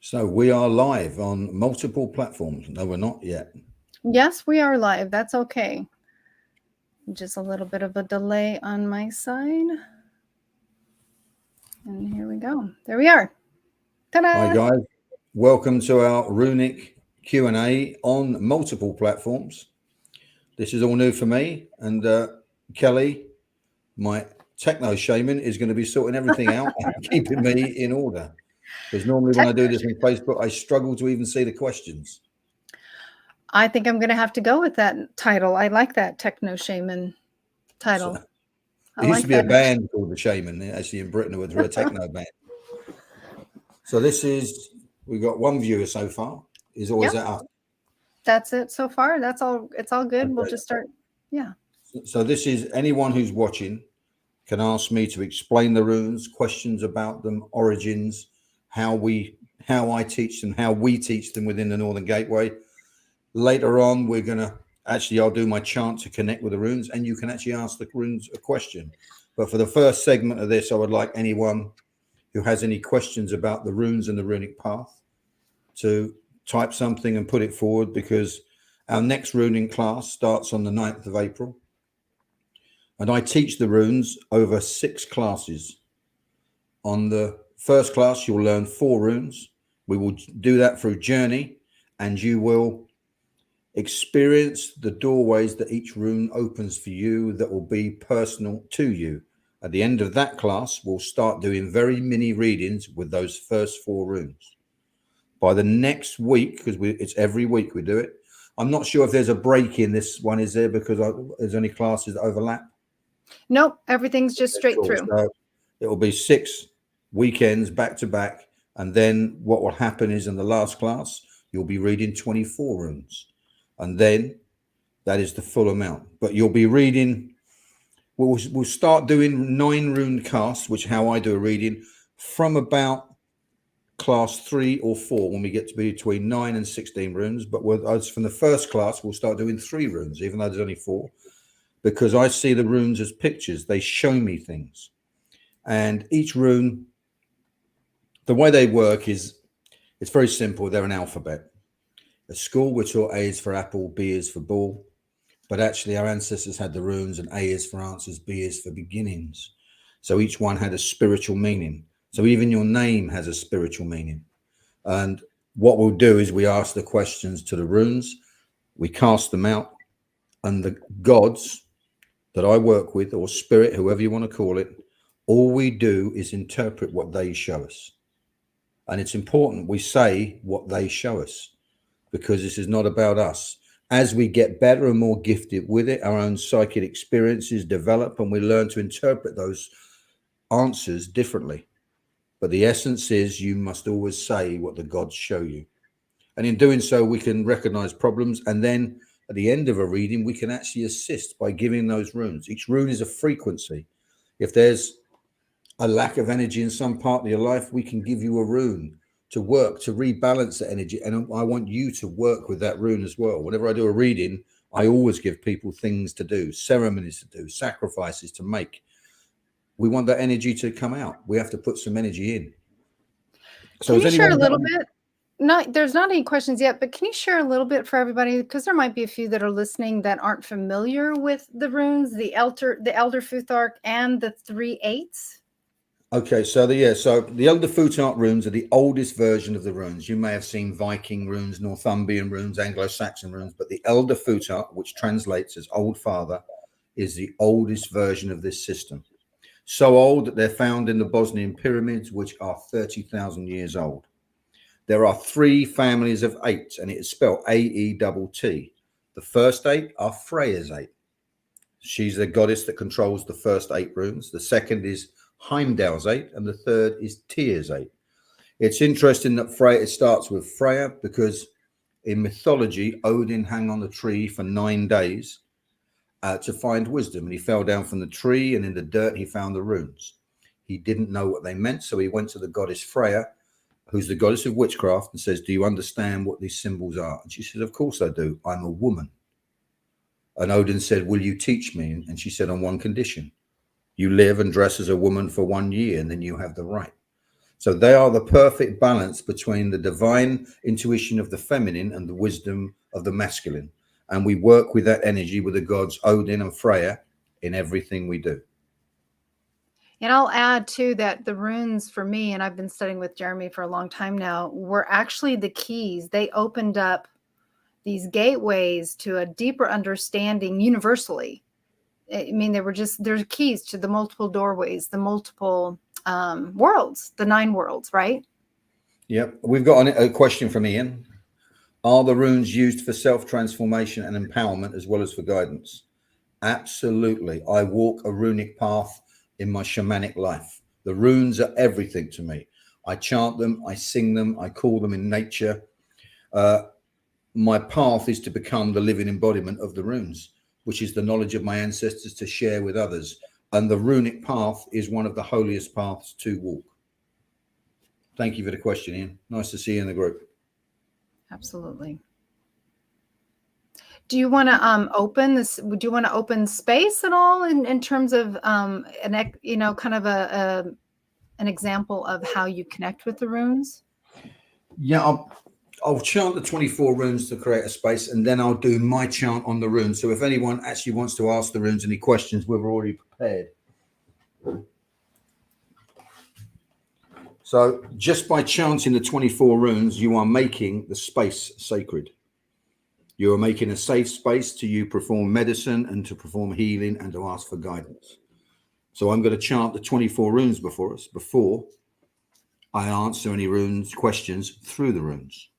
So we are live on multiple platforms. No, we're not yet. Yes, we are live. That's okay. Just a little bit of a delay on my side. And here we go. There we are. Hi Ta-da! guys, welcome to our Runic Q&A on multiple platforms. This is all new for me, and Kelly, my techno shaman, is going to be sorting everything out and keeping me in order. Because normally when I do this on Facebook, I struggle to even see the questions. I think I'm going to have to go with that title. I like that techno shaman title. There used to be a band called the Shaman, actually in Britain, who were a techno band. So we've got one viewer so far. Is always at us. That's it so far. That's all. It's all good. Okay. We'll just start. Yeah. So this is anyone who's watching can ask me to explain the runes, questions about them, origins, how I teach them, how we teach them within the Northern Gateway. Later on, I'll do my chant to connect with the runes, and you can actually ask the runes a question. But for the first segment of this, I would like anyone who has any questions about the runes and the runic path to type something and put it forward, because our next runing class starts on the 9th of April. And I teach the runes over 6 classes. On the first class, you'll learn 4 runes. We will do that through Journey, and you will experience the doorways that each rune opens for you that will be personal to you. At the end of that class, we'll start doing very mini readings with those first 4 runes. By the next week, because it's every week we do it. I'm not sure if there's a break in this one, is there? Because there's only classes that overlap. Nope, everything's just straight through. So it will be 6 weekends back to back. And then what will happen is in the last class, you'll be reading 24 runes. And then that is the full amount. But you'll be reading, we'll start doing 9 rune casts, which how I do a reading, from about class 3 or 4 when we get to be between 9 and 16 runes. But as from the first class, we'll start doing 3 runes, even though there's only 4. Because I see the runes as pictures. They show me things. And each rune, the way they work is, it's very simple. They're an alphabet. At school, we're taught A is for apple, B is for ball. But actually, our ancestors had the runes, and A is for answers, B is for beginnings. So each one had a spiritual meaning. So even your name has a spiritual meaning. And what we'll do is we ask the questions to the runes. We cast them out. And the gods that I work with, or spirit, whoever you want to call it, all we do is interpret what they show us. And it's important we say what they show us, because this is not about us. As we get better and more gifted with it, our own psychic experiences develop, and we learn to interpret those answers differently. But the essence is you must always say what the gods show you. And in doing so, we can recognize problems, and then at the end of a reading, we can actually assist by giving those runes. Each rune is a frequency. If there's a lack of energy in some part of your life, we can give you a rune to work, to rebalance the energy. And I want you to work with that rune as well. Whenever I do a reading, I always give people things to do, ceremonies to do, sacrifices to make. We want that energy to come out. We have to put some energy in. So can you share a little bit? There's not any questions yet, but can you share a little bit for everybody? Because there might be a few that are listening that aren't familiar with the runes, the Elder Futhark, and the 3 8s. Okay, so the Elder Futhark runes are the oldest version of the runes. You may have seen Viking runes, Northumbrian runes, Anglo-Saxon runes, but the Elder Futhark, which translates as Old Father, is the oldest version of this system. So old that they're found in the Bosnian pyramids, which are 30,000 years old. There are 3 families of 8, and it is spelled A-E-T-T. The first 8 are Freya's 8. She's the goddess that controls the first 8 runes. The second is Heimdall's 8, and the third is Tyr's 8. It's interesting that it starts with Freya, because in mythology, Odin hung on the tree for 9 days to find wisdom, and he fell down from the tree, and in the dirt he found the runes. He didn't know what they meant, so he went to the goddess Freya, who's the goddess of witchcraft, and says, do you understand what these symbols are? And she said, of course I do. I'm a woman. And Odin said, will you teach me? And she said, on one condition. You live and dress as a woman for 1 year, and then you have the right. So they are the perfect balance between the divine intuition of the feminine and the wisdom of the masculine. And we work with that energy with the gods Odin and Freya in everything we do. And I'll add too that the runes for me, and I've been studying with Jeremy for a long time now, were actually the keys. They opened up these gateways to a deeper understanding universally. I mean, they're keys to the multiple doorways, the multiple worlds, the 9 worlds, right? Yep. We've got a question from Ian. Are the runes used for self-transformation and empowerment as well as for guidance? Absolutely. I walk a runic path in my shamanic life. The runes are everything to me. I chant them, I sing them, I call them in nature. My path is to become the living embodiment of the runes, which is the knowledge of my ancestors to share with others. And the runic path is one of the holiest paths to walk. Thank you for the question, Ian. Nice to see you in the group. Absolutely. Do you want to open this? Do you want to open space at all in terms of kind of an example of how you connect with the runes? Yeah, I'll chant the 24 runes to create a space, and then I'll do my chant on the runes. So if anyone actually wants to ask the runes any questions, we're already prepared. So just by chanting the 24 runes, you are making the space sacred. You are making a safe space to you perform medicine and to perform healing and to ask for guidance. So I'm going to chant the 24 runes before us, before I answer any runes questions through the runes.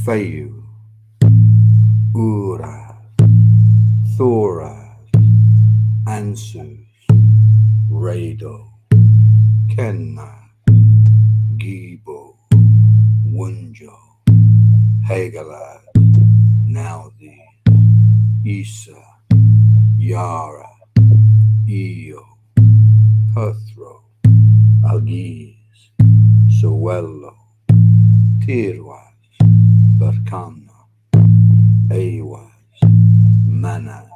Feyu, Ura, Thora, Ansus, Rado, Kenna, Gibo, Wunjo, Hegala, Naudi, Isa, Yara, Io, Perthro, Algiz, Sowello, Tirwas, Barcana, Ewas, Manas,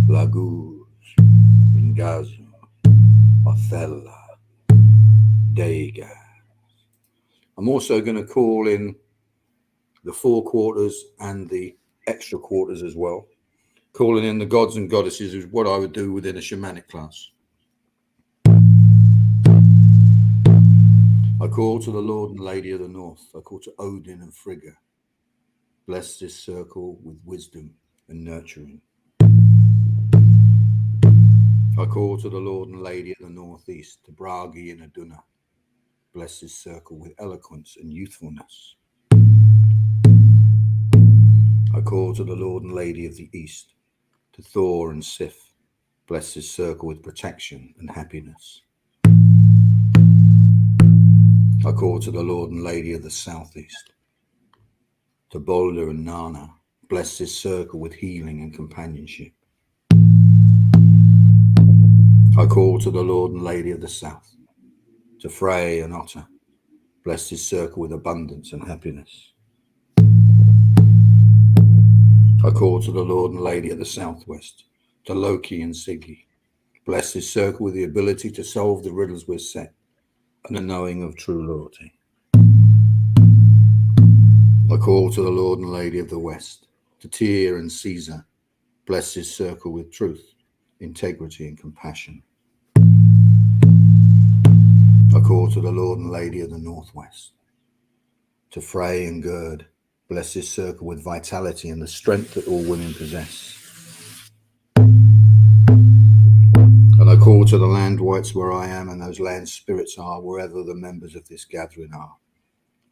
Laguz, Ngazu, Othella, Degas. I'm also going to call in the 4 quarters and the extra quarters as well. Calling in the gods and goddesses is what I would do within a shamanic class. I call to the Lord and Lady of the North. I call to Odin and Frigga. Bless this circle with wisdom and nurturing. I call to the Lord and Lady of the Northeast, to Bragi and Aduna. Bless this circle with eloquence and youthfulness. I call to the Lord and Lady of the East, to Thor and Sif. Bless this circle with protection and happiness. I call to the Lord and Lady of the Southeast, to Boulder and Nana. Bless this circle with healing and companionship. I call to the Lord and Lady of the South, to Frey and Otter. Bless this circle with abundance and happiness. I call to the Lord and Lady of the Southwest, to Loki and Siggy. Bless this circle with the ability to solve the riddles we're set and the knowing of true loyalty. I call to the Lord and Lady of the West, to Tyr and Caesar. Bless this circle with truth, integrity and compassion. I call to the Lord and Lady of the Northwest, to Frey and Gerd. Bless this circle with vitality and the strength that all women possess. And I call to the land whites where I am and those land spirits are wherever the members of this gathering are.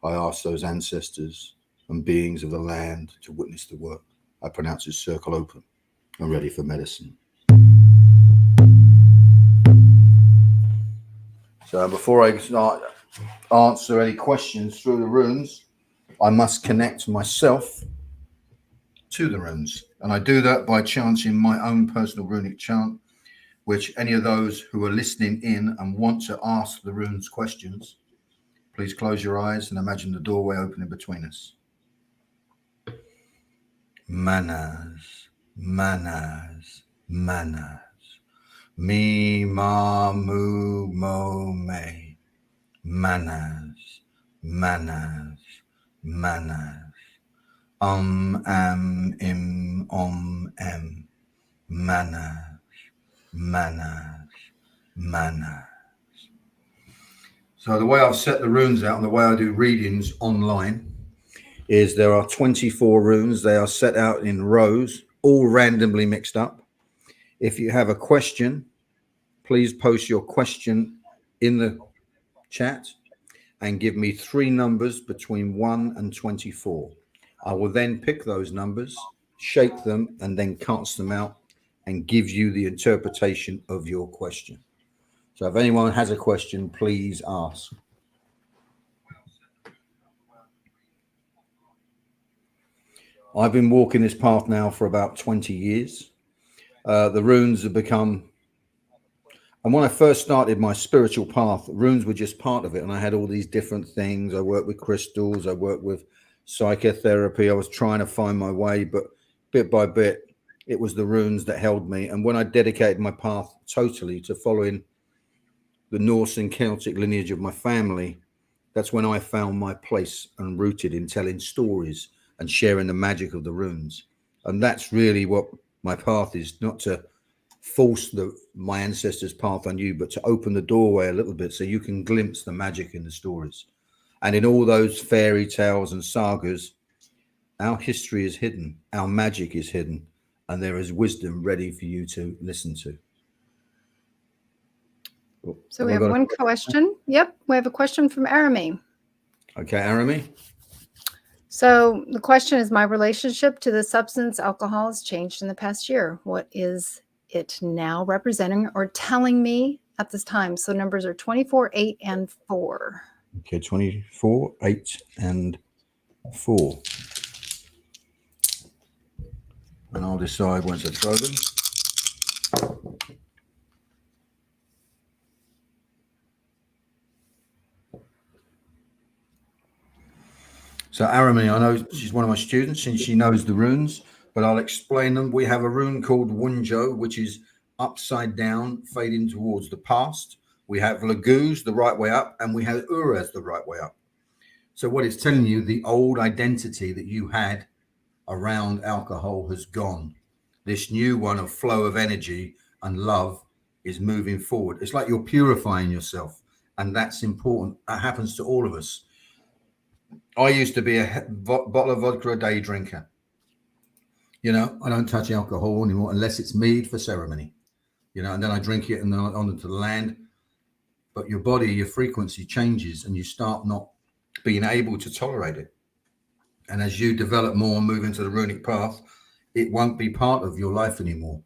I ask those ancestors and beings of the land to witness the work. I pronounce this circle open and ready for medicine. So before I start answer any questions through the runes, I must connect myself to the runes. And I do that by chanting my own personal runic chant, which any of those who are listening in and want to ask the runes questions, please close your eyes and imagine the doorway opening between us. Manas, manas, manas. Me, ma, mu, mo, me. Manas, manas, manas. Am, im, em. Manas, manas, manas. So the way I've set the runes out and the way I do readings online is there are 24 runes. They are set out in rows, all randomly mixed up. If you have a question, please post your question in the chat and give me 3 numbers between 1 and 24. I will then pick those numbers, shake them, and then cast them out and give you the interpretation of your question. So if anyone has a question, please ask. I've been walking this path now for about 20 years. The runes have become, and when I first started my spiritual path, runes were just part of it. And I had all these different things. I worked with crystals. I worked with psychotherapy. I was trying to find my way, but bit by bit, it was the runes that held me. And when I dedicated my path totally to following the Norse and Celtic lineage of my family, that's when I found my place and rooted in telling stories and sharing the magic of the runes. And that's really what my path is, not to force my ancestors' path on you, but to open the doorway a little bit so you can glimpse the magic in the stories. And in all those fairy tales and sagas, our history is hidden, our magic is hidden, and there is wisdom ready for you to listen to. So we have one question. Yep, we have a question from Arami. Okay, Arami. So the question is, my relationship to the substance alcohol has changed in the past year. What is it now representing or telling me at this time? So numbers are 24, 8, and 4. Okay, 24, 8, and 4. And I'll decide once I throw them. So Arami, I know she's one of my students and she knows the runes, but I'll explain them. We have a rune called Wunjo, which is upside down, fading towards the past. We have Laguz, the right way up, and we have Uraz, the right way up. So what it's telling you, the old identity that you had around alcohol has gone. This new one of flow of energy and love is moving forward. It's like you're purifying yourself, and that's important. That happens to all of us. I used to be a bottle of vodka a day drinker. You know, I don't touch alcohol anymore unless it's mead for ceremony. You know, and then I drink it and then on into the land. But your body, your frequency changes and you start not being able to tolerate it. And as you develop more and move into the runic path, it won't be part of your life anymore.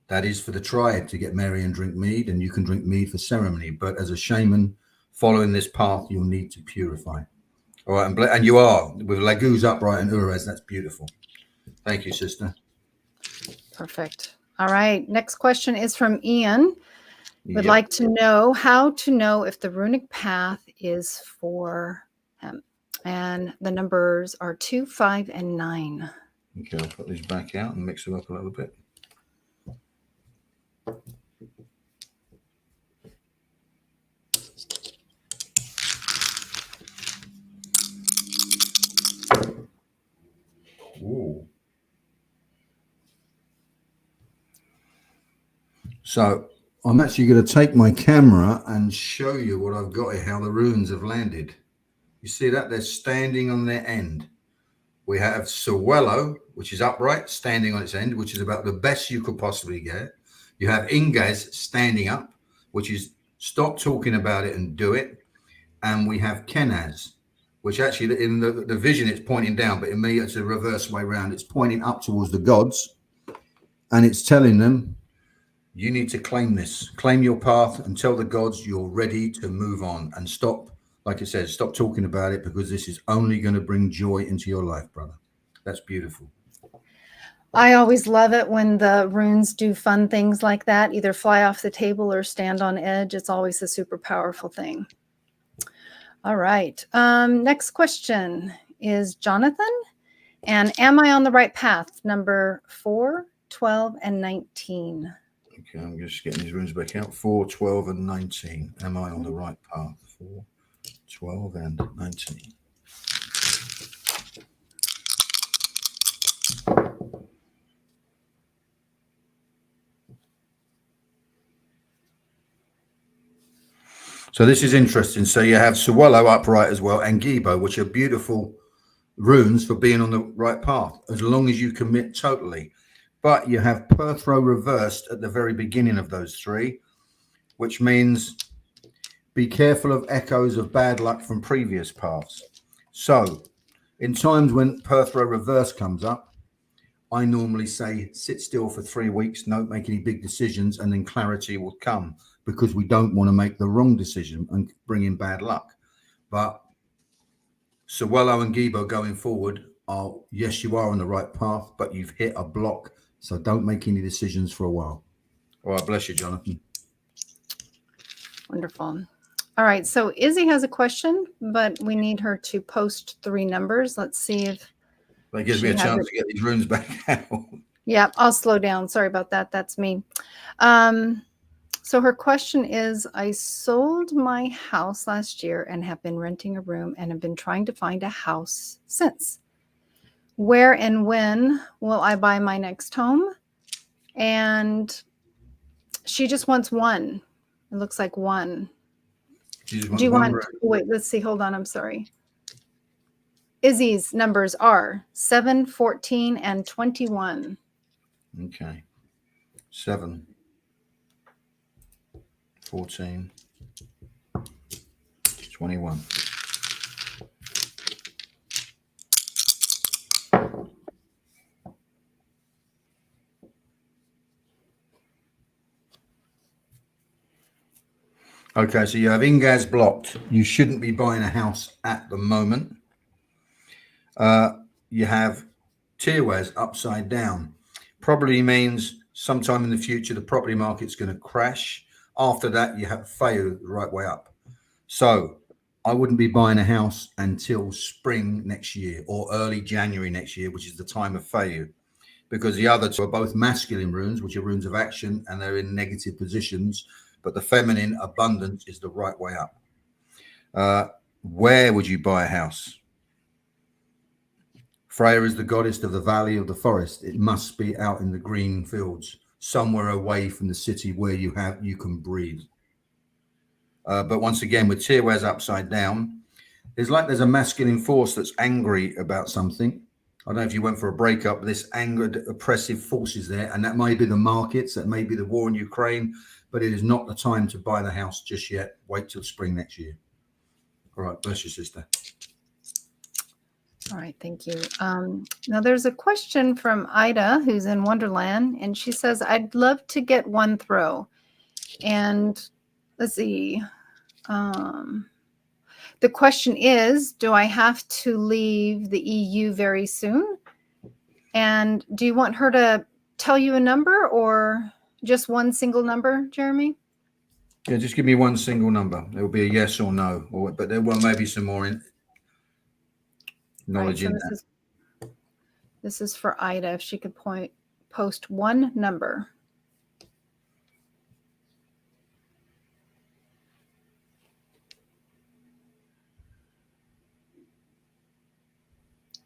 That is for the tribe to get merry and drink mead, and you can drink mead for ceremony. But as a shaman following this path, you'll need to purify. All right, and you are with Laguz upright and Uraz. That's beautiful. Thank you, sister. Perfect. All right. Next question is from Ian. Would like to know how to know if the runic path is for him. And the numbers are 2, 5, and 9. Okay, I'll put these back out and mix them up a little bit. Ooh. So I'm actually going to take my camera and show you what I've got here, how the runes have landed. You see that? They're standing on their end. We have Sawello, which is upright, standing on its end, which is about the best you could possibly get. You have Ingaz standing up, which is stop talking about it and do it. And we have Kenaz, which actually in the vision, it's pointing down, but in me, it's a reverse way around. It's pointing up towards the gods. And it's telling them, you need to claim this, claim your path and tell the gods you're ready to move on and stop. Like it says, stop talking about it because this is only going to bring joy into your life, brother. That's beautiful. I always love it when the runes do fun things like that, either fly off the table or stand on edge. It's always a super powerful thing. All right. Next question is Jonathan. And am I on the right path? Number 4, 12, and 19. Okay, I'm just getting these runes back out. 4, 12, and 19. Am I on the right path? 4, 12, and 19. So this is interesting. So you have Swallow upright as well, and Gibo, which are beautiful runes for being on the right path, as long as you commit totally. But you have Perthro reversed at the very beginning of those three, which means be careful of echoes of bad luck from previous paths. So in times when Perthro reverse comes up, I normally say sit still for 3 weeks, don't make any big decisions, and then clarity will come, because we don't want to make the wrong decision and bring in bad luck. But Sawello and Gibo going forward are, yes, you are on the right path, but you've hit a block, so don't make any decisions for a while. All right, bless you, Jonathan. Wonderful. All right, so Izzy has a question, but we need her to post 3 numbers. Let's see if that gives me a chance to get these runes back out. Yeah, I'll slow down. Sorry about that. That's me. So her question is, I sold my house last year and have been renting a room and have been trying to find a house since. Where and when will I buy my next home? And she just wants one. It looks like one. Do you want, wait, let's see. Hold on. I'm sorry. Izzy's numbers are 7, 14, and 21. Okay. 7, 14, 21. Okay, so you have Ingaz blocked. You shouldn't be buying a house at the moment. You have Tirwaz upside down. Probably means sometime in the future the property market's going to crash. After that, you have Fayu the right way up. So I wouldn't be buying a house until spring next year or early January next year, which is the time of Fayu, because the other two are both masculine runes, which are runes of action, and they're in negative positions. But the feminine abundance is the right way up. Where would you buy a house? Freya is the goddess of the valley of the forest. It must be out in the green fields, somewhere away from the city where you can breathe. But once again, with Tirwaz upside down, there's a masculine force that's angry about something. I don't know if you went for a breakup, this angered, oppressive force is there, and that may be the markets, that may be the war in Ukraine, but it is not the time to buy the house just yet. Wait till spring next year. All right, bless you, sister. All right, thank you. Now there's a question from Ida, who's in Wonderland, and she says, I'd love to get one throw. And let's see. The question is, do I have to leave the EU very soon? And do you want her to tell you a number or just one single number, Jeremy? Yeah, just give me one single number. It will be a yes or no, but there will maybe some more knowledge in that. This is for Ida. If she could post one number.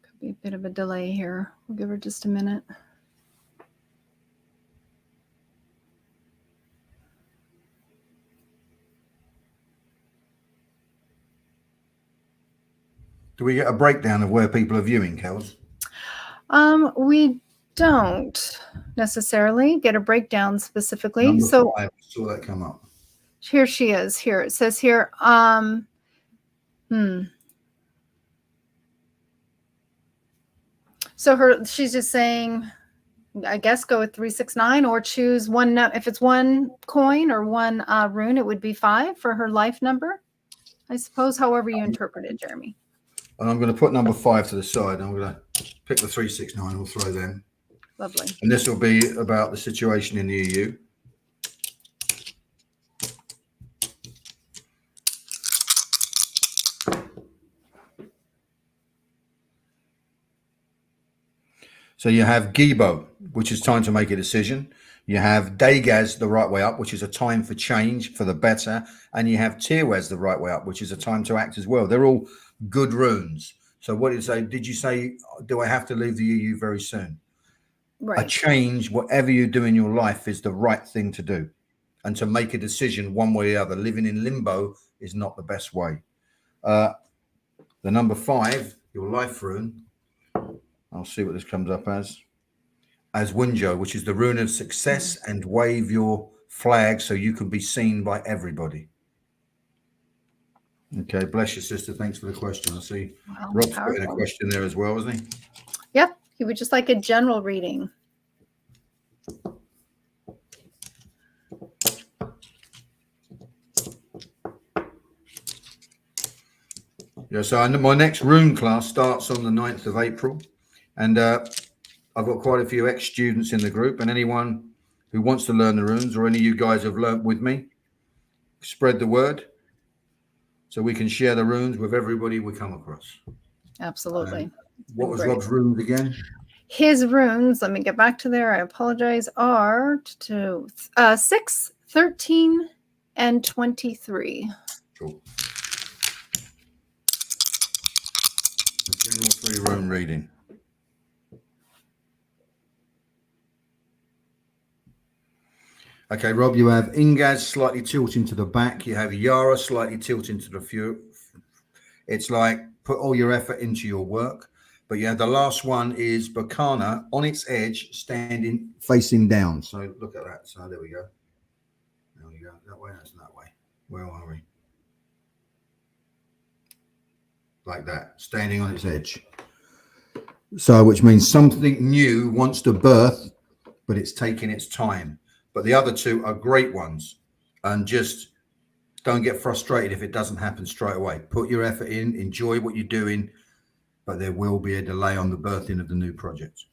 Could be a bit of a delay here. We'll give her just a minute. Do we get a breakdown of where people are viewing, Kels? We don't necessarily get a breakdown specifically. Number 5, I saw that come up. Here she is. Here it says here. So she's just saying, I guess go with 369 or choose one. If it's one coin or one rune, it would be 5 for her life number. I suppose, however you interpret it, Jeremy. And I'm going to put number 5 to the side. I'm going to pick the 369. We'll throw them. Lovely. And this will be about the situation in the EU. So you have Gibo, which is time to make a decision. You have Dagaz the right way up, which is a time for change for the better, and you have Tirwaz the right way up, which is a time to act as well. They're all good runes. So what did it say? Did you say, do I have to leave the EU very soon? Right. A change, whatever you do in your life, is the right thing to do. And to make a decision one way or the other, living in limbo is not the best way. The number 5, your life rune, I'll see what this comes up as Winjo, which is the rune of success, and wave your flag so you can be seen by everybody. Okay, bless you, sister. Thanks for the question. I see Rob's put in a question there as well, isn't he? Yep, he would just like a general reading. Yeah, so my next rune class starts on the 9th of April, and I've got quite a few ex-students in the group, and anyone who wants to learn the runes, or any of you guys have learnt with me, spread the word so we can share the runes with everybody we come across. Absolutely. What was Rob's runes again? His runes, let me get back to there. I apologize, are 6, 13, and 23. Cool. General 3 rune reading. Okay, Rob, you have Ingaz slightly tilting to the back. You have Yara slightly tilting to the few. It's like put all your effort into your work. But yeah, the last one is Bakana on its edge, standing facing down. So look at that. So there we go. There we go. That way, that's that way. Where are we? Like that, standing on its edge. So, which means something new wants to birth, but it's taking its time. But the other 2 are great ones, and just don't get frustrated if it doesn't happen straight away. Put your effort in, enjoy what you're doing, but there will be a delay on the birthing of the new project.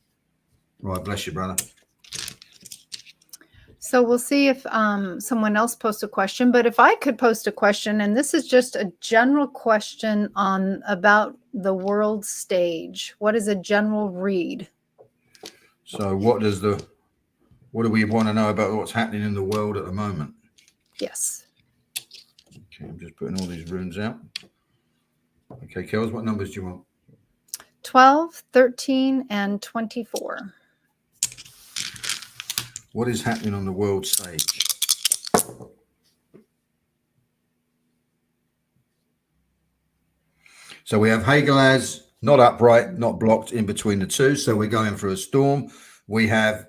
Right, bless you, brother. So we'll see if someone else posts a question, but if I could post a question, and this is just a general question about the world stage. What is a general read? So what do we want to know about what's happening in the world at the moment? Yes. Okay, I'm just putting all these runes out. Okay, Kels, what numbers do you want? 12, 13, and 24. What is happening on the world stage? So we have Hagelaz, not upright, not blocked in between the 2. So we're going through a storm. We have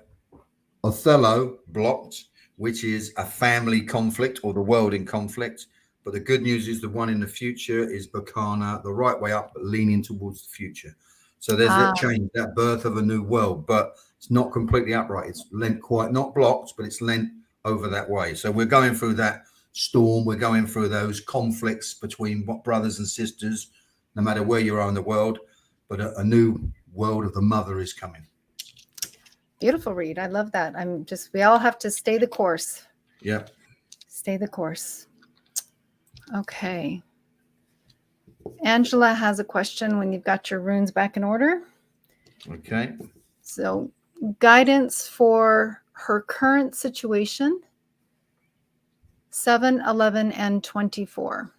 Othello blocked, which is a family conflict or the world in conflict. But the good news is the one in the future is Bakana, the right way up, but leaning towards the future. So there's that change, that birth of a new world, but it's not completely upright. It's lent quite, not blocked, but it's lent over that way. So we're going through that storm. We're going through those conflicts between brothers and sisters, no matter where you are in the world. But a new world of the mother is coming. Beautiful read. I love that. We all have to stay the course. Yeah. Stay the course. Okay. Angela has a question when you've got your runes back in order. Okay. So guidance for her current situation, 7, 11, and 24.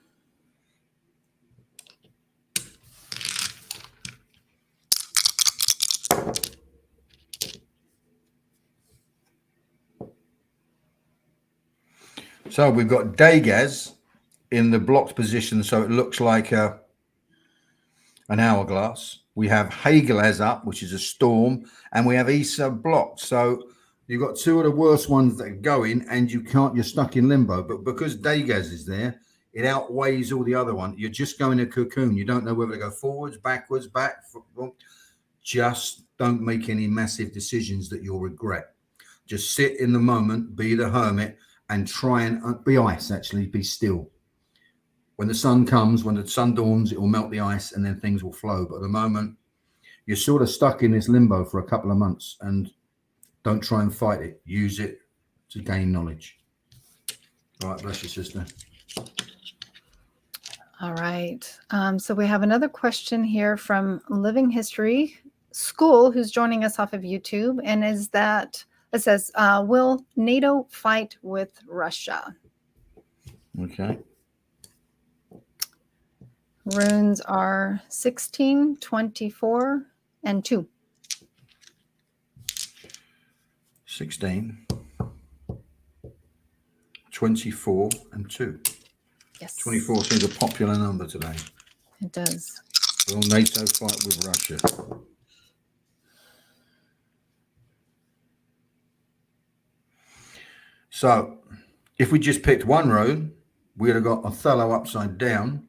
So we've got Dagaz in the blocked position, so it looks like an hourglass. We have Hagelaz up, which is a storm, and we have Issa blocked. So you've got 2 of the worst ones that are going, and you're stuck in limbo. But because Dagaz is there, it outweighs all the other one. You're just going a cocoon. You don't know whether to go forwards, backwards, back. Just don't make any massive decisions that you'll regret. Just sit in the moment, be the hermit, and try and be ice, actually, be still. When the sun comes, when the sun dawns, it will melt the ice and then things will flow. But at the moment, you're sort of stuck in this limbo for a couple of months, and don't try and fight it. Use it to gain knowledge. All right, bless you, sister. All right. So we have another question here from Living History School, who's joining us off of YouTube. And is that It says, will NATO fight with Russia? Okay. Runes are 16, 24, and 2. 16, 24, and 2. Yes. 24 seems a popular number today. It does. Will NATO fight with Russia? So, if we just picked one rune, we'd have got Othello upside down,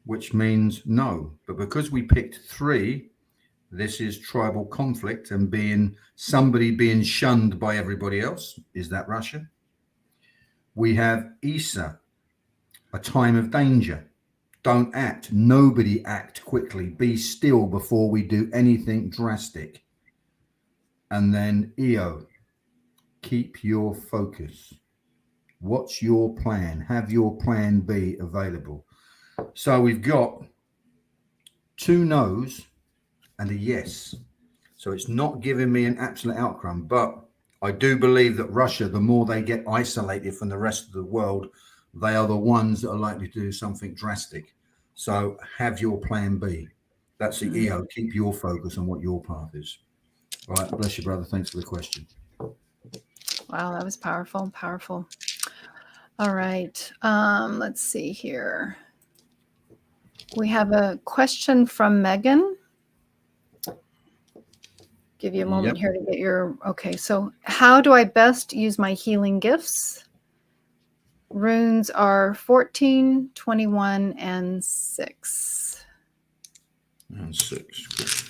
which means no. But because we picked 3, this is tribal conflict and somebody being shunned by everybody else. Is that Russia? We have Isa, a time of danger. Don't act. Nobody act quickly. Be still before we do anything drastic. And then Io, keep your focus. What's your plan? Have your plan B available. So we've got 2 no's and a yes. So it's not giving me an absolute outcome, but I do believe that Russia, the more they get isolated from the rest of the world, they are the ones that are likely to do something drastic. So have your plan B. That's the EO. Keep your focus on what your path is. All right. Bless you, brother. Thanks for the question. Wow, that was powerful. Powerful. All right. Let's see here. We have a question from Megan. Give you a moment here to get your, okay. So how do I best use my healing gifts? Runes are 14, 21, and 6. And 6.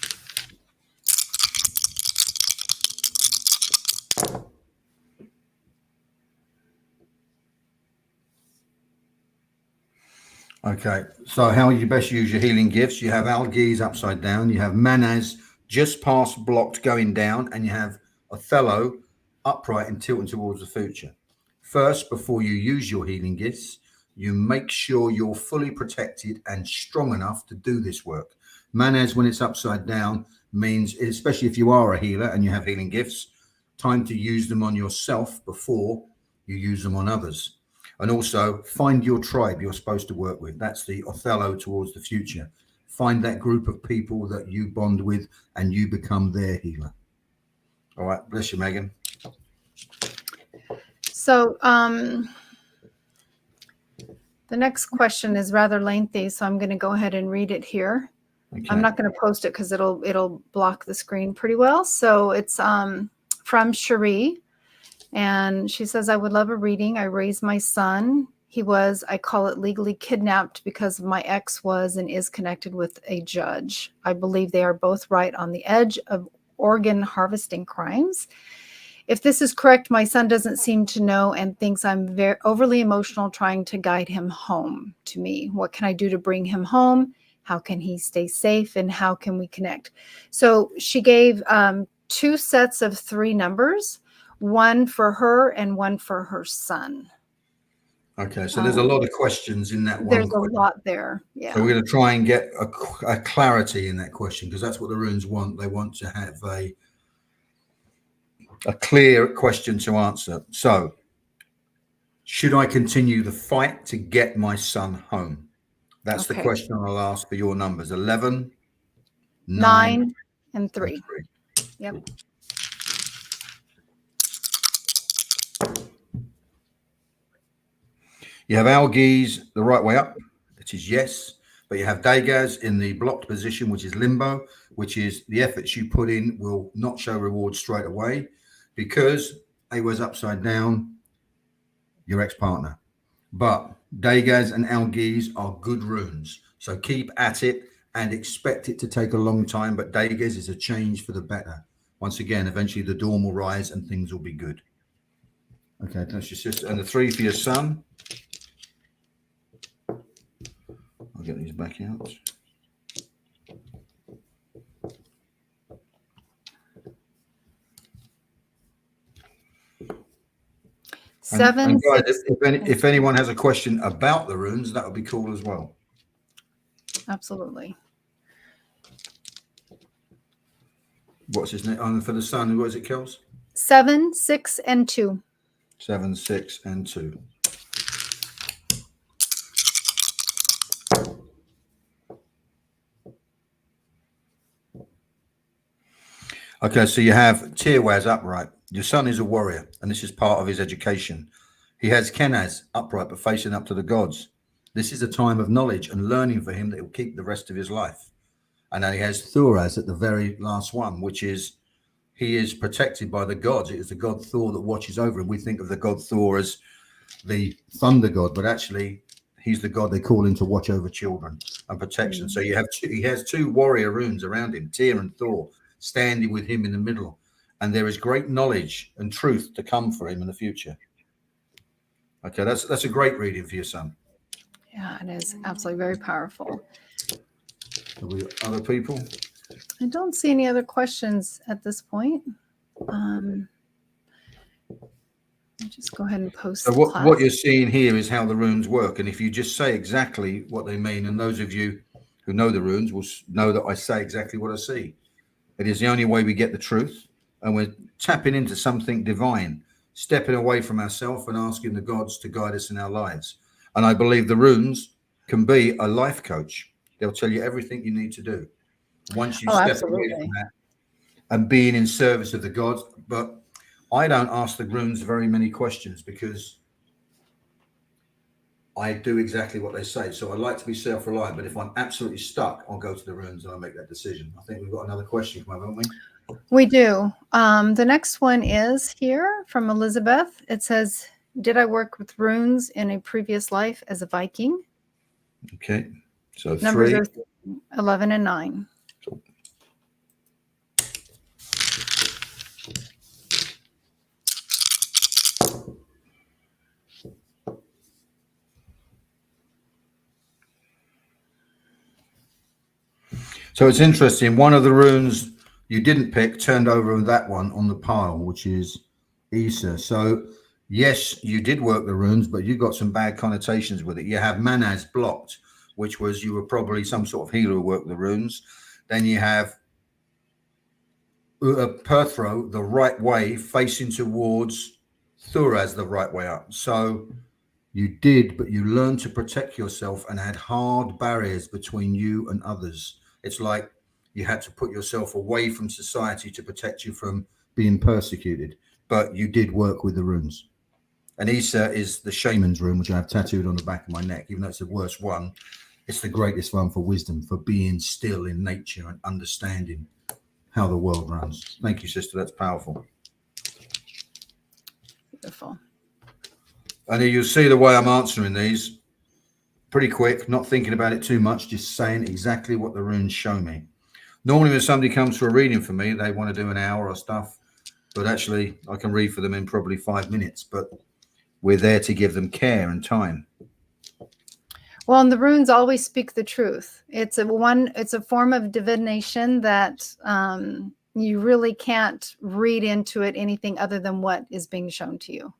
Okay, so how you best use your healing gifts? You have Algiz upside down, you have Manaz just past blocked going down, and you have Othello upright and tilting towards the future. First, before you use your healing gifts, you make sure you're fully protected and strong enough to do this work. Manaz, when it's upside down, means, especially if you are a healer and you have healing gifts, time to use them on yourself before you use them on others. And also find your tribe you're supposed to work with. That's the Othello towards the future. Find that group of people that you bond with and you become their healer. All right. Bless you, Megan. So the next question is rather lengthy, so I'm going to go ahead and read it here. Okay. I'm not going to post it because it'll block the screen pretty well. So it's from Cherie. And she says, I would love a reading. I raised my son. He was, I call it legally kidnapped because my ex was and is connected with a judge. I believe they are both right on the edge of organ harvesting crimes. If this is correct, my son doesn't seem to know and thinks I'm very overly emotional trying to guide him home to me. What can I do to bring him home? How can he stay safe? And how can we connect? So she gave 2 sets of 3 numbers. One for her and one for her son. Okay, so there's a lot of questions in that one. There's a lot there. Yeah. So we're going to try and get a clarity in that question because that's what the runes want. They want to have a clear question to answer. So, should I continue the fight to get my son home? That's the question I'll ask for your numbers: 11, 9, and 3. Yep. You have Algiz the right way up, which is yes, but you have Dagaz in the blocked position, which is limbo, which is the efforts you put in will not show rewards straight away because A was upside down, your ex-partner. But Dagaz and Algiz are good runes, so keep at it and expect it to take a long time, but Dagaz is a change for the better. Once again, eventually the dawn will rise and things will be good. Okay, that's your sister. And the 3 for your son. I'll get these back out. And guys, if anyone has a question about the runes, that would be cool as well. Absolutely. What's his name? For the sun, what is it, Kels? 7, 6, and 2. 7, 6, and 2. Okay, so you have Tirwaz upright. Your son is a warrior, and this is part of his education. He has Kenaz upright, but facing up to the gods. This is a time of knowledge and learning for him that will keep the rest of his life. And then he has Thuraz at the very last one, which is he is protected by the gods. It is the god Thor that watches over him. We think of the god Thor as the thunder god, but actually he's the god they call in to watch over children and protection. So you have he has 2 warrior runes around him, Tyr and Thor, standing with him in the middle. And there is great knowledge and truth to come for him in the future. Okay, that's a great reading for your son. Yeah, it is absolutely very powerful. Have we got other people? I don't see any other questions at this point. I'll just go ahead and post. So what you're seeing here is how the runes work. And if you just say exactly what they mean, and those of you who know the runes will know that I say exactly what I see. It is the only way we get the truth. And we're tapping into something divine, stepping away from ourselves and asking the gods to guide us in our lives. And I believe the runes can be a life coach. They'll tell you everything you need to do. Once you step away from that and being in service of the gods. But I don't ask the runes very many questions because I do exactly what they say. So I like to be self-reliant, but if I'm absolutely stuck, I'll go to the runes and I'll make that decision. I think we've got another question come up, haven't we? We do. The next one is here from Elizabeth. It says, did I work with runes in a previous life as a Viking? Okay. So Numbers 3, are 11 and 9. Cool. So it's interesting. One of the runes you didn't pick turned over on that one on the pile, which is Issa. So yes, you did work the runes, but you got some bad connotations with it. You have Manaz blocked, which was you were probably some sort of healer who worked the runes. Then you have Perthro the right way, facing towards Thuraz the right way up. So you did, but you learned to protect yourself and had hard barriers between you and others. It's like you had to put yourself away from society to protect you from being persecuted, but you did work with the runes. And Issa is the shaman's rune, which I have tattooed on the back of my neck. Even though it's the worst one, it's the greatest one for wisdom, for being still in nature and understanding how the world runs. Thank you, sister. That's powerful. Beautiful. And you'll see the way I'm answering these. Pretty quick, not thinking about it too much, just saying exactly what the runes show me. Normally when somebody comes for a reading for me, they want to do an hour or stuff, but actually I can read for them in probably 5 minutes, but we're there to give them care and time. Well, and the runes always speak the truth. It's a form of divination that you really can't read into it anything other than what is being shown to you.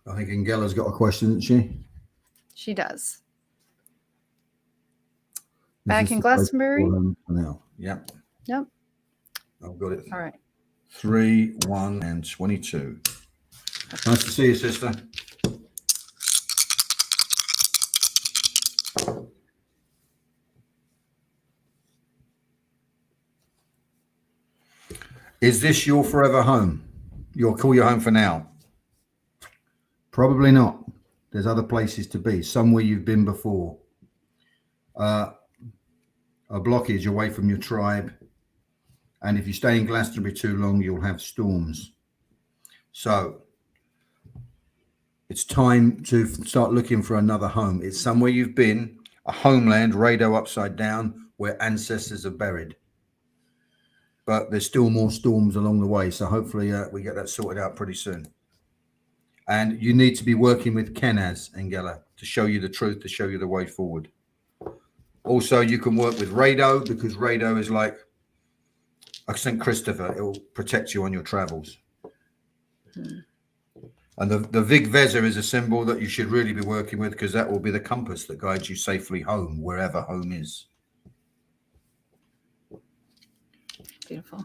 I think Angela's got a question, isn't she? She does. Back in Glastonbury? Now. Yep. Yep. I've got it. All right. 3, 1, and 22. Nice to see you, sister. Is this your forever home? You'll call your home for now? Probably not. There's other places to be, somewhere you've been before. A blockage away from your tribe. And if you stay in Glastonbury too long, you'll have storms. So it's time to start looking for another home. It's somewhere you've been, a homeland, Rado upside down, where ancestors are buried. But there's still more storms along the way. So hopefully we get that sorted out pretty soon. And you need to be working with Kenaz, Angela, to show you the truth, to show you the way forward. Also, you can work with Rado, because Rado is like a St. Christopher. It will protect you on your travels. And the Vig Vezir is a symbol that you should really be working with, because that will be the compass that guides you safely home, wherever home is. Beautiful.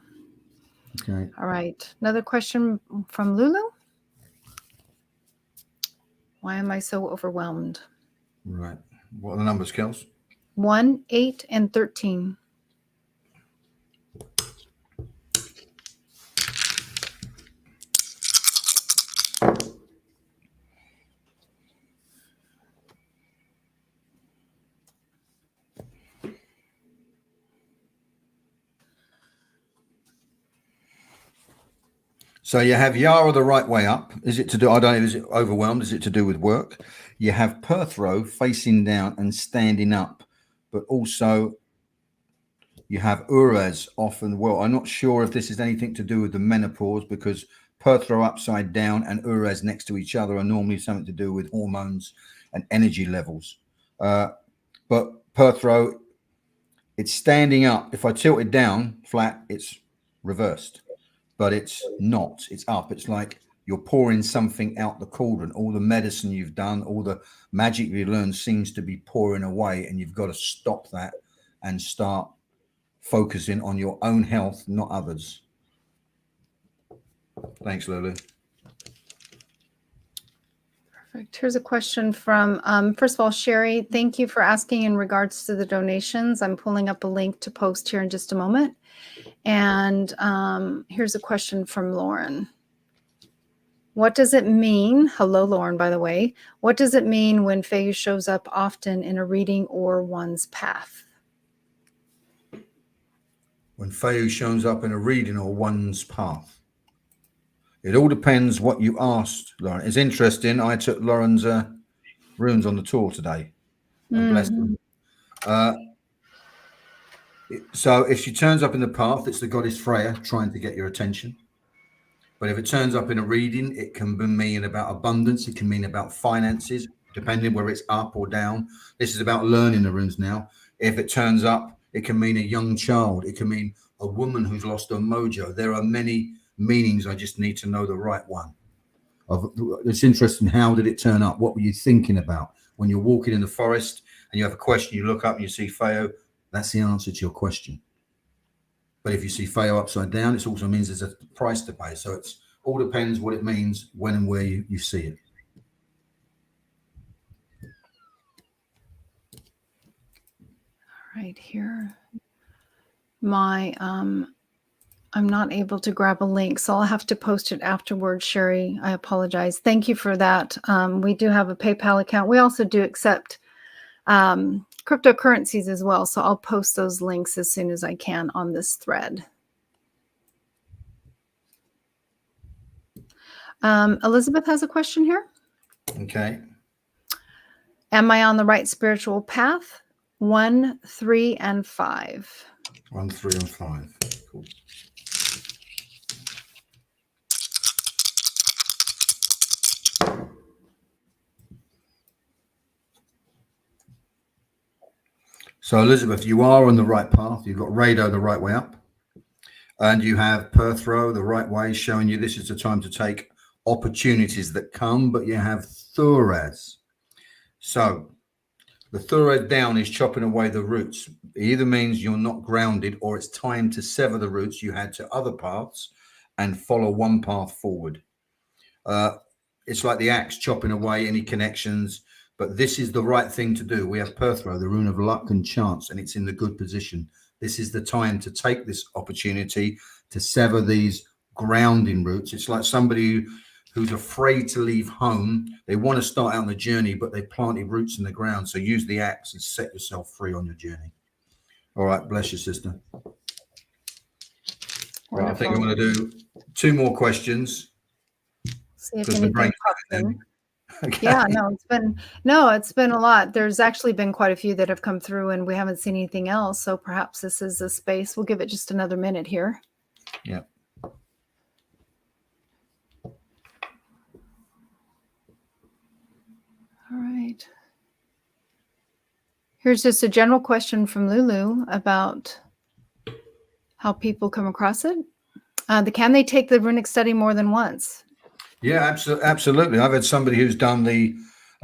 Okay. All right. Another question from Lulu. Why am I so overwhelmed? Right. What are the numbers, Kels? 1, 8, and 13. So you have Yara the right way up. Is it to do? I don't know. Is it overwhelmed? Is it to do with work? You have Perthro facing down and standing up, but also you have Uraz off and well. I'm not sure if this is anything to do with the menopause, because Perthro upside down and Uraz next to each other are normally something to do with hormones and energy levels. But Perthro, it's standing up. If I tilt it down flat, it's reversed. But it's not. It's up. It's like you're pouring something out the cauldron. All the medicine you've done, all the magic you learned seems to be pouring away, and you've got to stop that and start focusing on your own health, not others. Thanks, Lulu. Perfect. Here's a question from, first of all, Sherry, thank you for asking in regards to the donations. I'm pulling up a link to post here in just a moment. And here's a question from Lauren. What does it mean? Hello, Lauren, by the way. What does it mean when Faye shows up often in a reading or one's path? When Faye shows up in a reading or one's path, it all depends what you asked, Lauren. It's interesting. I took Lauren's runes on the tour today and blessed them. So if she turns up in the path, it's the goddess Freya trying to get your attention. But if it turns up in a reading, it can mean about abundance. It can mean about finances, depending whether it's up or down. This is about learning the runes now. If it turns up, it can mean a young child. It can mean a woman who's lost her mojo. There are many meanings. I just need to know the right one. It's interesting. How did it turn up? What were you thinking about when you're walking in the forest and you have a question? You look up and you see Feo. That's the answer to your question. But if you see Feo upside down, it also means there's a price to pay. So it's all depends what it means, when and where you see it. All right, here. My I'm not able to grab a link, so I'll have to post it afterwards, Sherry. I apologize. Thank you for that. We do have a PayPal account. We also do accept cryptocurrencies as well, so I'll post those links as soon as I can on this thread. Elizabeth has a question here. Okay. Am I on the right spiritual path? 1, 3, and 5. 1, 3, and 5. Cool. So, Elizabeth, you are on the right path. You've got Rado the right way up. And you have Perthro the right way, showing you this is the time to take opportunities that come. But you have Thuraz. So, the Thuraz down is chopping away the roots. It either means you're not grounded or it's time to sever the roots you had to other paths and follow one path forward. It's like the axe chopping away any connections. But this is the right thing to do. We have Perthro, the rune of luck and chance, and it's in the good position. This is the time to take this opportunity to sever these grounding roots. It's like somebody who's afraid to leave home. They want to start out on the journey, but they planted roots in the ground. So use the axe and set yourself free on your journey. All right. Bless you, sister. Right, I think I'm going to do 2 more questions. See if anything pops in. Okay. Yeah, it's been a lot. There's actually been quite a few that have come through and we haven't seen anything else. So perhaps this is a space. We'll give it just another minute here. Yeah. All right. Here's just a general question from Lulu about how people come across it. Can they take the runic study more than once? Yeah, absolutely. I've had somebody who's done the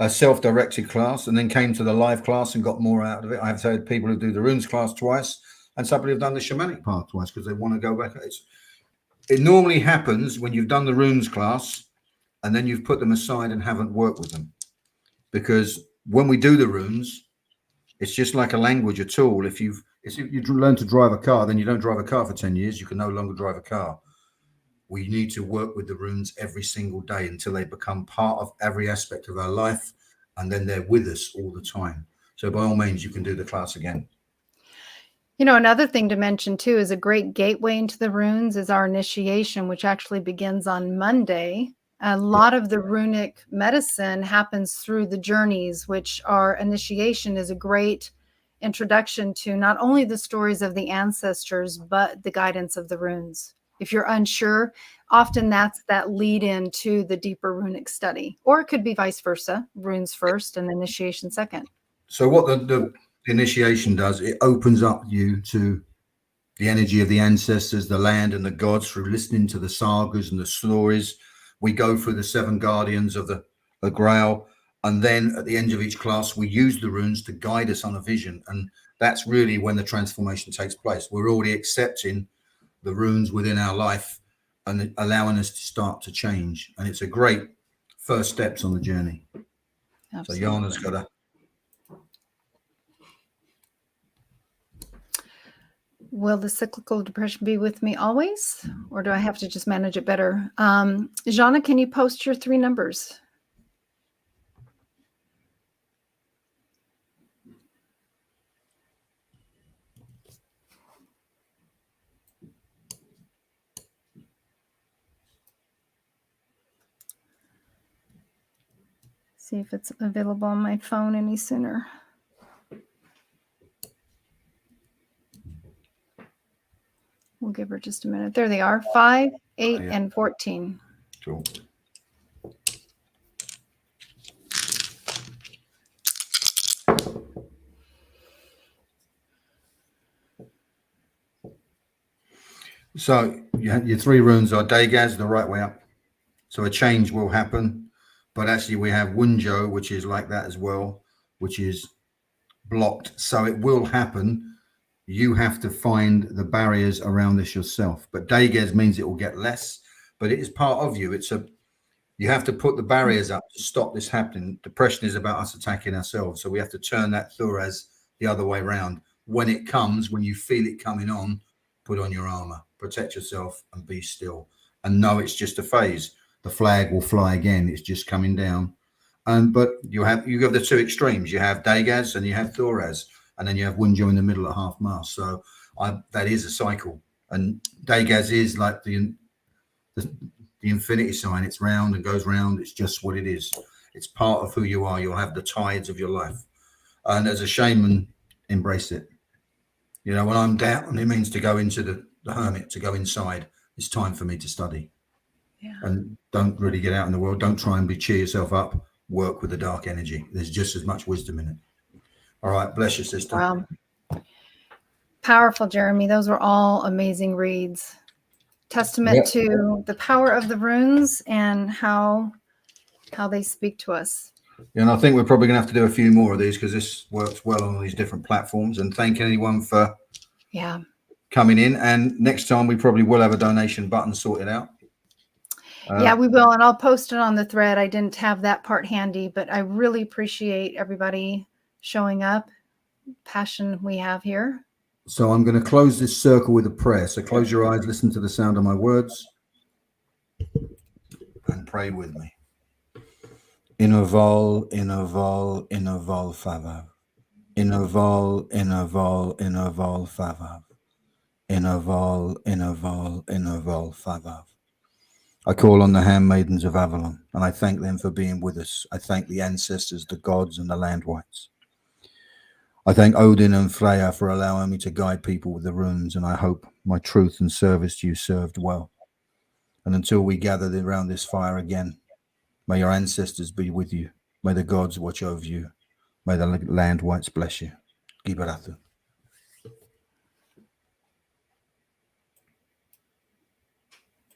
self-directed class and then came to the live class and got more out of it. I've heard people who do the runes class twice and somebody who've done the shamanic part twice because they want to go back. It normally happens when you've done the runes class and then you've put them aside and haven't worked with them. Because when we do the runes, it's just like a language, a tool. If you learn to drive a car, then you don't drive a car for 10 years, you can no longer drive a car. We need to work with the runes every single day until they become part of every aspect of our life, and then they're with us all the time. So by all means, you can do the class again. You know, another thing to mention too is a great gateway into the runes is our initiation, which actually begins on Monday. A lot of the runic medicine happens through the journeys, which our initiation is a great introduction to not only the stories of the ancestors, but the guidance of the runes. If you're unsure, often that's that lead into the deeper runic study, or it could be vice versa, runes first and initiation second. So what the initiation does, it opens up you to the energy of the ancestors, the land and the gods through listening to the sagas and the stories. We go through the 7 guardians of the Grail, and then at the end of each class, we use the runes to guide us on a vision. And that's really when the transformation takes place. We're already accepting the runes within our life and allowing us to start to change. And it's a great first steps on the journey. Absolutely. So Jana's got a... Will the cyclical depression be with me always, or do I have to just manage it better? Jana, can you post your 3 numbers? See if it's available on my phone any sooner. We'll give her just a minute. There they are, 5, 8, and 14. Cool. So your 3 runes are Dagaz, the right way up. So a change will happen. But actually we have Wunjo, which is like that as well, which is blocked. So it will happen. You have to find the barriers around this yourself. But Dagaz means it will get less, but it is part of you. You have to put the barriers up to stop this happening. Depression is about us attacking ourselves. So we have to turn that Thuraz the other way around. When it comes, when you feel it coming on, put on your armor, protect yourself and be still. And know it's just a phase. The flag will fly again. It's just coming down. But you have the 2 extremes. You have Dagaz and you have Thuraz. And then you have Wunjo in the middle at half mast. So that is a cycle. And Dagaz is like the infinity sign. It's round and goes round. It's just what it is. It's part of who you are. You'll have the tides of your life. And as a shaman, embrace it. You know, when I'm down, it means to go into the hermit, to go inside. It's time for me to study. Yeah. And don't really get out in the world. Don't try and cheer yourself up. Work with the dark energy. There's just as much wisdom in it. All right. Bless you, sister. Wow. Powerful, Jeremy. Those were all amazing reads. Testament to the power of the runes and how they speak to us. Yeah, and I think we're probably going to have to do a few more of these because this works well on all these different platforms. And thank anyone for coming in. And next time we probably will have a donation button sorted out. Yeah, we will. And I'll post it on the thread. I didn't have that part handy, but I really appreciate everybody showing up. Passion we have here. So I'm going to close this circle with a prayer. So close your eyes, listen to the sound of my words, and pray with me. Innoval, innoval, innoval, favav. Innoval, innoval, innoval, favav. Innoval, innoval, innoval, favav. I call on the handmaidens of Avalon, and I thank them for being with us. I thank the ancestors, the gods, and the land whites. I thank Odin and Freya for allowing me to guide people with the runes, and I hope my truth and service to you served well. And until we gather around this fire again, may your ancestors be with you. May the gods watch over you. May the land whites bless you. Gibaratu.